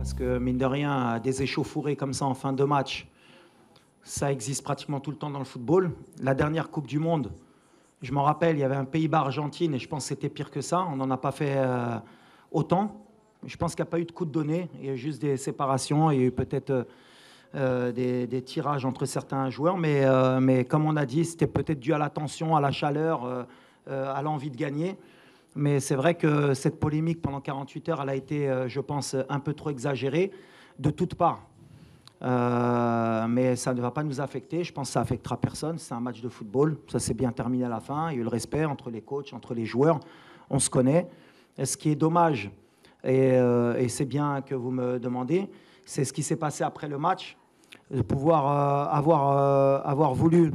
parce que mine de rien, des échauffourées comme ça en fin de match, ça existe pratiquement tout le temps dans le football. La dernière Coupe du Monde, je m'en rappelle, il y avait un Pays-Bas-Argentine et je pense que c'était pire que ça. On n'en a pas fait autant. Je pense qu'il n'y a pas eu de coup de donné, il y a juste des séparations, il y a eu peut-être des tirages entre certains joueurs, mais comme on a dit, c'était peut-être dû à la tension, à la chaleur, à l'envie de gagner. Mais c'est vrai que cette polémique pendant 48 heures, elle a été, je pense, un peu trop exagérée de toutes parts. Mais ça ne va pas nous affecter. Je pense que ça affectera personne. C'est un match de football. Ça s'est bien terminé à la fin. Il y a eu le respect entre les coachs, entre les joueurs. On se connaît. Et ce qui est dommage, et c'est bien que vous me demandez, c'est ce qui s'est passé après le match. De pouvoir avoir voulu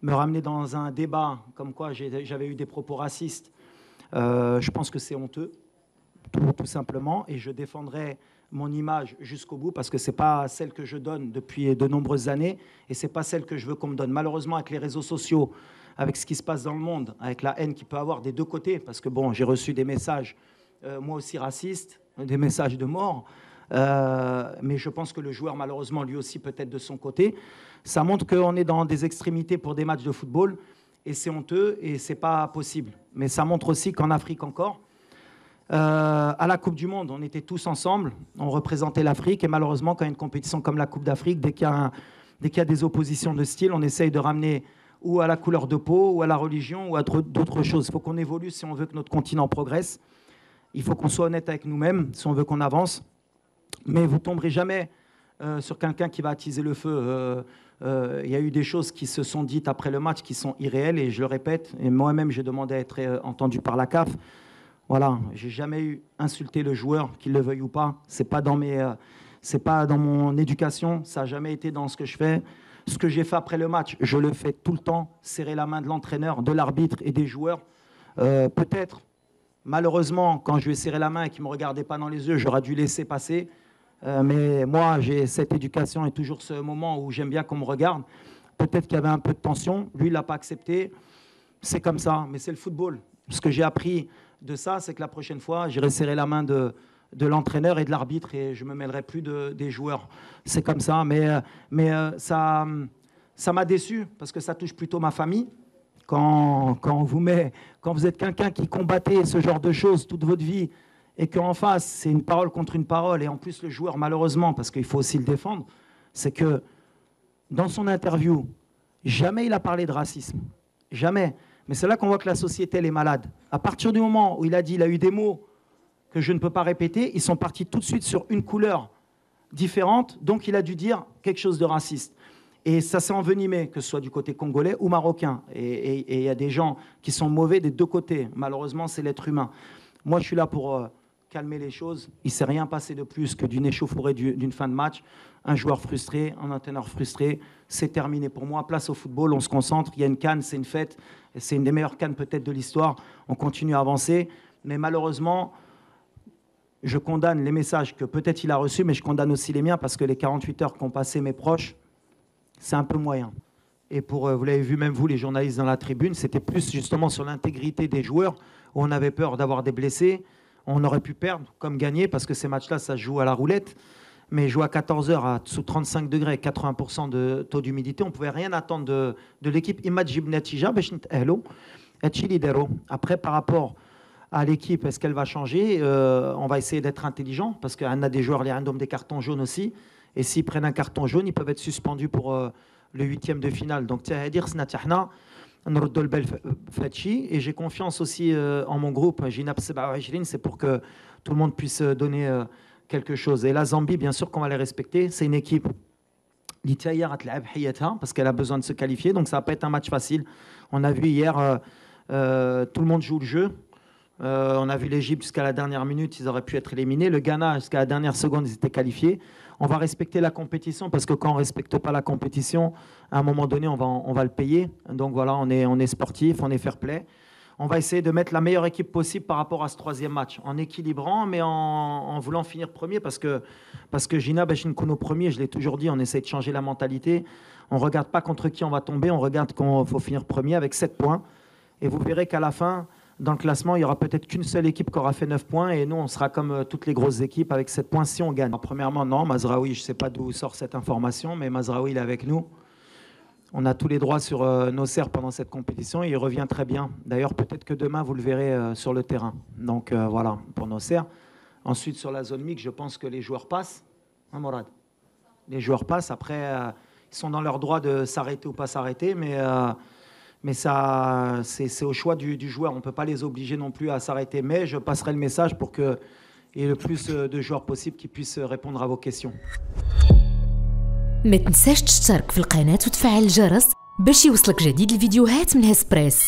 me ramener dans un débat comme quoi j'avais eu des propos racistes. Je pense que c'est honteux, tout simplement, et je défendrai mon image jusqu'au bout parce que ce n'est pas celle que je donne depuis de nombreuses années et ce n'est pas celle que je veux qu'on me donne. Malheureusement, avec les réseaux sociaux, avec ce qui se passe dans le monde, avec la haine qu'il peut avoir des deux côtés, parce que bon, j'ai reçu des messages, moi aussi racistes, des messages de mort, mais je pense que le joueur, malheureusement, lui aussi peut-être de son côté. Ça montre qu'on est dans des extrémités pour des matchs de football et c'est honteux et c'est pas possible. Mais ça montre aussi qu'en Afrique encore, à la Coupe du Monde, on était tous ensemble, on représentait l'Afrique et malheureusement, quand il y a une compétition comme la Coupe d'Afrique, dès qu'il y a des oppositions de style, on essaye de ramener ou à la couleur de peau, ou à la religion, ou à d'autres choses. Il faut qu'on évolue si on veut que notre continent progresse. Il faut qu'on soit honnête avec nous-mêmes si on veut qu'on avance. Mais vous ne tomberez jamais sur quelqu'un qui va attiser le feu. Il y a eu des choses qui se sont dites après le match qui sont irréelles, et je le répète, et moi-même j'ai demandé à être entendu par la CAF. Voilà, j'ai jamais eu insulté le joueur, qu'il le veuille ou pas. C'est pas dans mon éducation, ça n'a jamais été dans ce que je fais. Ce que j'ai fait après le match, je le fais tout le temps, serrer la main de l'entraîneur, de l'arbitre et des joueurs. Peut-être, malheureusement, quand je lui ai serré la main et qu'il ne me regardait pas dans les yeux, j'aurais dû laisser passer. Mais moi, j'ai cette éducation et toujours ce moment où j'aime bien qu'on me regarde. Peut-être qu'il y avait un peu de tension. Lui, il ne l'a pas accepté. C'est comme ça, mais c'est le football. Ce que j'ai appris de ça, c'est que la prochaine fois, j'irai serrer la main de l'entraîneur et de l'arbitre et je ne me mêlerai plus des joueurs. C'est comme ça, mais ça m'a déçu parce que ça touche plutôt ma famille. Quand vous êtes quelqu'un qui combattait ce genre de choses toute votre vie et qu'en face, c'est une parole contre une parole, et en plus le joueur, malheureusement, parce qu'il faut aussi le défendre, c'est que dans son interview, jamais il a parlé de racisme. Jamais. Mais c'est là qu'on voit que la société, elle est malade. À partir du moment où il a eu des mots que je ne peux pas répéter, ils sont partis tout de suite sur une couleur différente, donc il a dû dire quelque chose de raciste. Et ça s'est envenimé, que ce soit du côté congolais ou marocain. Et il y a des gens qui sont mauvais des deux côtés. Malheureusement, c'est l'être humain. Moi, je suis là pour calmer les choses. Il ne s'est rien passé de plus que d'une échauffourée d'une fin de match. Un joueur frustré, un entraîneur frustré. C'est terminé pour moi. Place au football, on se concentre. Il y a une CAN, c'est une fête. C'est une des meilleures CAN peut-être de l'histoire. On continue à avancer. Mais malheureusement, je condamne les messages que peut-être il a reçus, mais je condamne aussi les miens parce que les 48 heures qu'ont passé mes proches, c'est un peu moyen. Et vous l'avez vu même vous, les journalistes dans la tribune, c'était plus justement sur l'intégrité des joueurs où on avait peur d'avoir des blessés. On aurait pu perdre comme gagner parce que ces matchs-là, ça se joue à la roulette. Mais jouer à 14 heures sous 35 degrés, 80% de taux d'humidité, on ne pouvait rien attendre de l'équipe. Après, par rapport à l'équipe, est-ce qu'elle va changer? On va essayer d'être intelligent parce qu'on a des joueurs, les randoms des cartons jaunes aussi. Et s'ils prennent un carton jaune, ils peuvent être suspendus pour le huitième de finale. Donc, et j'ai confiance aussi en mon groupe, c'est pour que tout le monde puisse donner quelque chose. Et la Zambie, bien sûr qu'on va les respecter. C'est une équipe parce qu'elle a besoin de se qualifier. Donc, ça va pas être un match facile. On a vu hier, tout le monde joue le jeu. On a vu l'Égypte jusqu'à la dernière minute, ils auraient pu être éliminés. Le Ghana, jusqu'à la dernière seconde, ils étaient qualifiés. On va respecter la compétition parce que quand on ne respecte pas la compétition, à un moment donné, on va le payer. Donc voilà, on est sportif, on est fair play. On va essayer de mettre la meilleure équipe possible par rapport à ce troisième match, en équilibrant, mais en voulant finir premier parce que Gina Bachinkono premier, je l'ai toujours dit, on essaie de changer la mentalité. On ne regarde pas contre qui on va tomber, on regarde qu'il faut finir premier avec 7 points. Et vous verrez qu'à la fin, Dans le classement, il n'y aura peut-être qu'une seule équipe qui aura fait 9 points et nous, on sera comme toutes les grosses équipes avec 7 points si on gagne. Alors, premièrement, non, Mazraoui, je ne sais pas d'où sort cette information, mais Mazraoui, il est avec nous. On a tous les droits sur Nosser pendant cette compétition et il revient très bien. D'ailleurs, peut-être que demain, vous le verrez sur le terrain. Donc voilà, pour Nosser. Ensuite, sur la zone mixte, je pense que les joueurs passent. Hein, Morad? Les joueurs passent. Après, ils sont dans leur droit de s'arrêter ou pas s'arrêter, mais ça, c'est au choix du joueur. On ne peut pas les obliger non plus à s'arrêter. Mais je passerai le message pour qu'il y ait le plus de joueurs possible qui puissent répondre à vos questions. ما تنساش تشترك في القناة وتفعل الجرس باش يوصلك جديد الفيديوهات من هسبريس.